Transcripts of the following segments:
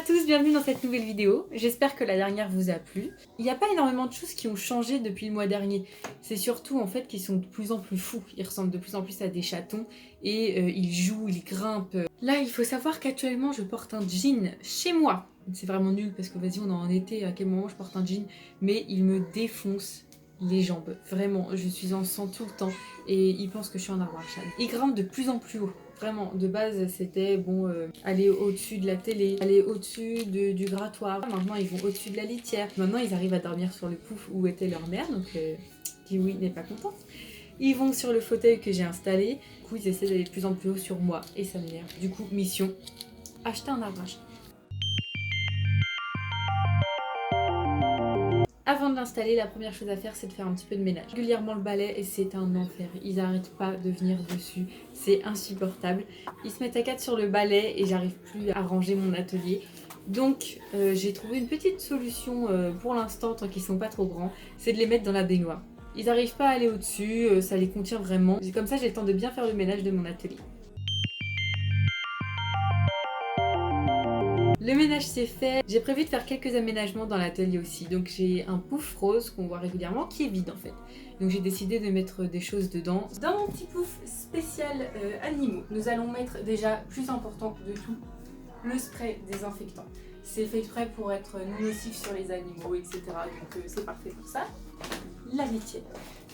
à tous, bienvenue dans cette nouvelle vidéo. J'espère que la dernière vous a plu. Il n'y a pas énormément de choses qui ont changé depuis le mois dernier. C'est surtout en fait qu'ils sont de plus en plus fous. Ils ressemblent de plus en plus à des chatons et ils jouent, ils grimpent. Là, il faut savoir qu'actuellement je porte un jean chez moi. C'est vraiment nul parce que vas-y, on est en été, à quel moment je porte un jean, mais il me défonce les jambes. Vraiment, je suis en sang tout le temps et ils pensent que je suis en arbre à chat. Ils grimpent de plus en plus haut. Vraiment, de base, c'était bon, aller au-dessus de la télé, aller au-dessus du grattoir. Maintenant, ils vont au-dessus de la litière. Maintenant, ils arrivent à dormir sur le pouf où était leur mère, donc Kiwi n'est pas content. Ils vont sur le fauteuil que j'ai installé. Du coup, ils essaient d'aller de plus en plus haut sur moi et ça m'énerve. Du coup, mission, acheter un arbre à chat. Avant de l'installer, la première chose à faire, c'est de faire un petit peu de ménage. Régulièrement le balai et c'est un enfer. Ils n'arrêtent pas de venir dessus. C'est insupportable. Ils se mettent à quatre sur le balai et j'arrive plus à ranger mon atelier. Donc j'ai trouvé une petite solution pour l'instant, tant qu'ils sont pas trop grands, c'est de les mettre dans la baignoire. Ils n'arrivent pas à aller au-dessus, ça les contient vraiment. Comme ça, j'ai le temps de bien faire le ménage de mon atelier. Le ménage c'est fait, j'ai prévu de faire quelques aménagements dans l'atelier aussi, donc j'ai un pouf rose qu'on voit régulièrement qui est vide en fait. Donc j'ai décidé de mettre des choses dedans. Dans mon petit pouf spécial animaux, nous allons mettre déjà plus important de tout, le spray désinfectant. C'est fait exprès pour être non nocif sur les animaux, etc. Donc c'est parfait pour ça. La litière.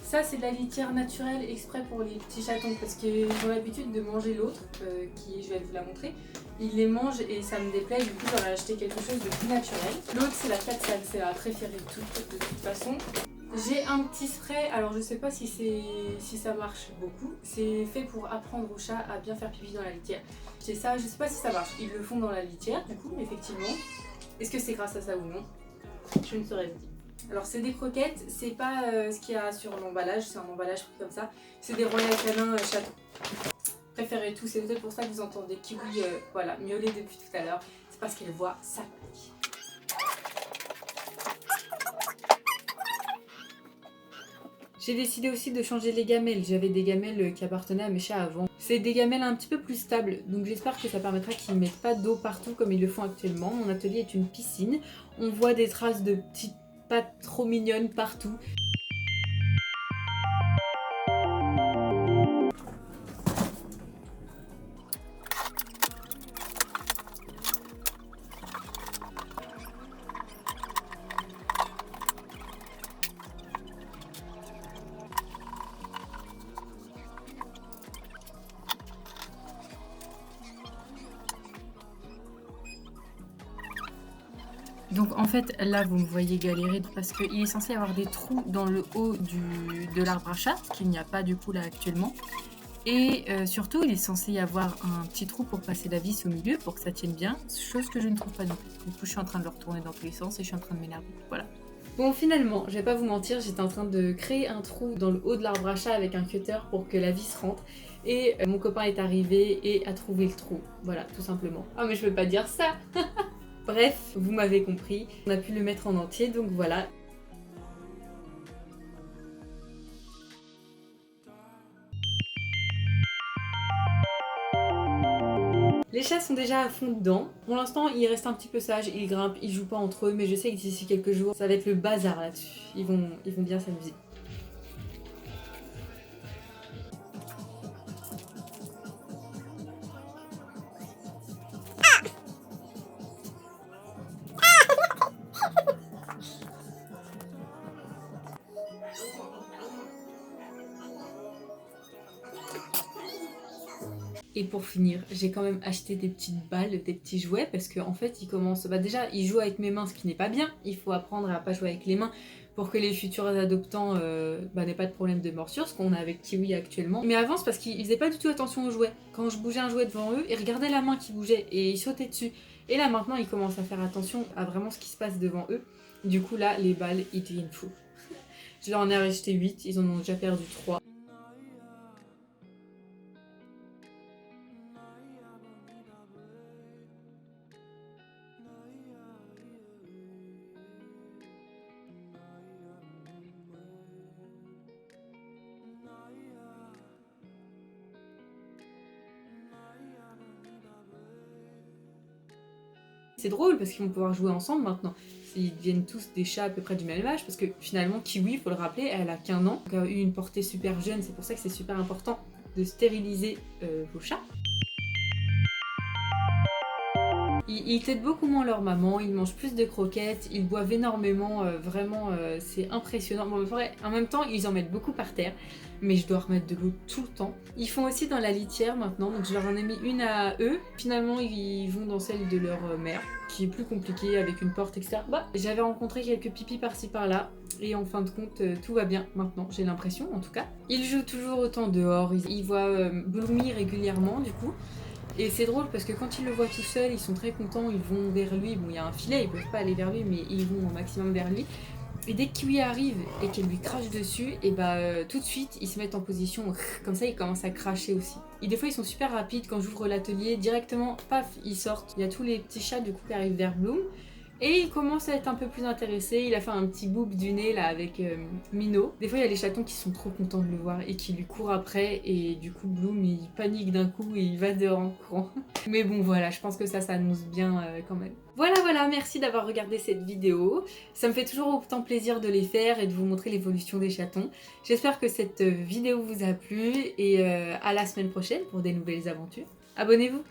Ça c'est de la litière naturelle exprès pour les petits chatons parce qu'ils ont l'habitude de manger l'autre, je vais vous la montrer. Ils les mangent et ça me déplaît, du coup j'aurais acheté quelque chose de plus naturel. L'autre c'est la Katsal, c'est la préférée de toute façon. J'ai un petit spray, alors je sais pas si ça marche beaucoup. C'est fait pour apprendre aux chats à bien faire pipi dans la litière. C'est ça, je sais pas si ça marche. Ils le font dans la litière du coup, effectivement. Est-ce que c'est grâce à ça ou non? Je ne saurais vous dire. Alors c'est des croquettes, c'est pas ce qu'il y a sur l'emballage, c'est un emballage pris comme ça. C'est des Royal Canin chatons. Préférez tout, c'est peut-être pour ça que vous entendez Kiwi voilà, miauler depuis tout à l'heure. C'est parce qu'elle voit sa famille. J'ai décidé aussi de changer les gamelles. J'avais des gamelles qui appartenaient à mes chats avant. C'est des gamelles un petit peu plus stables, donc j'espère que ça permettra qu'ils ne mettent pas d'eau partout comme ils le font actuellement. Mon atelier est une piscine. On voit des traces de petites pattes trop mignonnes partout. Donc en fait là vous me voyez galérer parce qu'il est censé y avoir des trous dans le haut de l'arbre à chat, ce qu'il n'y a pas du coup là actuellement. Et surtout il est censé y avoir un petit trou pour passer la vis au milieu pour que ça tienne bien, chose que je ne trouve pas non plus. Du coup je suis en train de le retourner dans tous les sens et je suis en train de m'énerver, voilà. Bon finalement, je vais pas vous mentir, j'étais en train de créer un trou dans le haut de l'arbre à chat avec un cutter pour que la vis rentre. Et mon copain est arrivé et a trouvé le trou, voilà tout simplement. Ah mais je peux pas dire ça. Bref, vous m'avez compris, on a pu le mettre en entier, donc voilà. Les chats sont déjà à fond dedans. Pour l'instant, ils restent un petit peu sages, ils grimpent, ils jouent pas entre eux, mais je sais que d'ici quelques jours, ça va être le bazar là-dessus. Ils vont bien s'amuser. Et pour finir, j'ai quand même acheté des petites balles, des petits jouets, parce qu'en fait, ils commencent... Bah déjà, ils jouent avec mes mains, ce qui n'est pas bien. Il faut apprendre à pas jouer avec les mains pour que les futurs adoptants n'aient pas de problème de morsure, ce qu'on a avec Kiwi actuellement. Mais avant, c'est parce qu'ils faisaient pas du tout attention aux jouets. Quand je bougeais un jouet devant eux, ils regardaient la main qui bougeait et ils sautaient dessus. Et là, maintenant, ils commencent à faire attention à vraiment ce qui se passe devant eux. Du coup, là, les balles, ils deviennent fous. Je leur en ai acheté 8, ils en ont déjà perdu 3. C'est drôle parce qu'ils vont pouvoir jouer ensemble maintenant. Ils deviennent tous des chats à peu près du même âge parce que finalement Kiwi, faut le rappeler, elle a qu'un an, donc elle a eu une portée super jeune, c'est pour ça que c'est super important de stériliser vos chats. Ils têtent beaucoup moins leur maman, ils mangent plus de croquettes, ils boivent énormément, vraiment c'est impressionnant. Bon, vrai, en même temps ils en mettent beaucoup par terre, mais je dois remettre de l'eau tout le temps. Ils font aussi dans la litière maintenant, donc je leur en ai mis une à eux. Finalement ils vont dans celle de leur mère, qui est plus compliquée avec une porte, etc. Bah, j'avais rencontré quelques pipis par-ci par-là, et en fin de compte tout va bien maintenant, j'ai l'impression en tout cas. Ils jouent toujours autant dehors, ils voient Bloomy régulièrement du coup. Et c'est drôle parce que quand ils le voient tout seul, ils sont très contents, ils vont vers lui. Bon, il y a un filet, ils peuvent pas aller vers lui, mais ils vont au maximum vers lui. Et dès que Kiwi arrive et qu'elle lui crache dessus, et tout de suite ils se mettent en position, comme ça ils commencent à cracher aussi. Et des fois ils sont super rapides, quand j'ouvre l'atelier, directement, paf, ils sortent. Il y a tous les petits chats du coup qui arrivent vers Bloom. Et il commence à être un peu plus intéressé, il a fait un petit boop du nez là avec Minot. Des fois il y a les chatons qui sont trop contents de le voir et qui lui courent après et du coup Bloom il panique d'un coup et il va dehors en courant. Mais bon voilà, je pense que ça annonce bien quand même. Voilà, merci d'avoir regardé cette vidéo. Ça me fait toujours autant plaisir de les faire et de vous montrer l'évolution des chatons. J'espère que cette vidéo vous a plu et à la semaine prochaine pour des nouvelles aventures. Abonnez-vous!